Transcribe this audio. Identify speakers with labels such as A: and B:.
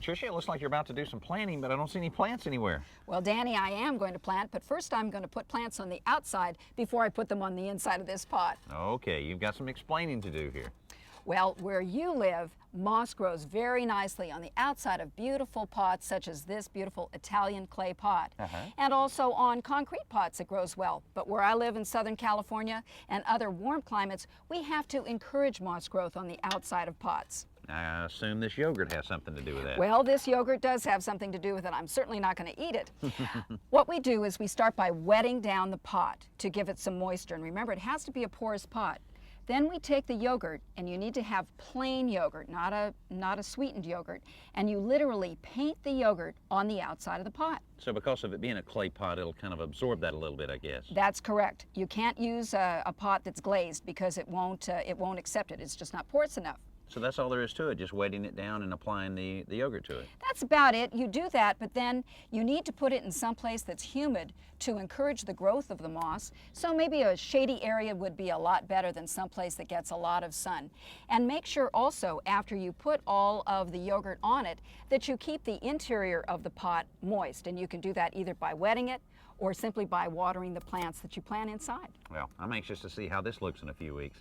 A: Tricia, it looks like you're about to do some planting, but I don't see any plants anywhere.
B: Well, Danny, I am going to plant, but first I'm going to put plants on the outside before I put them on the inside of this pot.
A: Okay, you've got some explaining to do here.
B: Well, where you live, moss grows very nicely on the outside of beautiful pots such as this beautiful Italian clay pot, and also on concrete pots it grows well. But where I live in Southern California and other warm climates, we have to encourage moss growth on the outside of pots.
A: I assume this yogurt has something to do with that.
B: Well, this yogurt does have something to do with it. I'm certainly not going to eat it. What we do is we start by wetting down the pot to give it some moisture. And remember, it has to be a porous pot. Then we take the yogurt, and you need to have plain yogurt, not a sweetened yogurt, and you literally paint the yogurt on the outside of the pot.
A: So because of it being a clay pot, it'll kind of absorb that a little bit, I guess.
B: That's correct. You can't use a pot that's glazed because it won't accept it. It's just not porous enough.
A: So that's all there is to it, just wetting it down and applying the yogurt to it.
B: That's about it. You do that, but then you need to put it in some place that's humid to encourage the growth of the moss. So maybe a shady area would be a lot better than some place that gets a lot of sun. And make sure also, after you put all of the yogurt on it, that you keep the interior of the pot moist. And you can do that either by wetting it or simply by watering the plants that you plant inside.
A: Well, I'm anxious to see how this looks in a few weeks.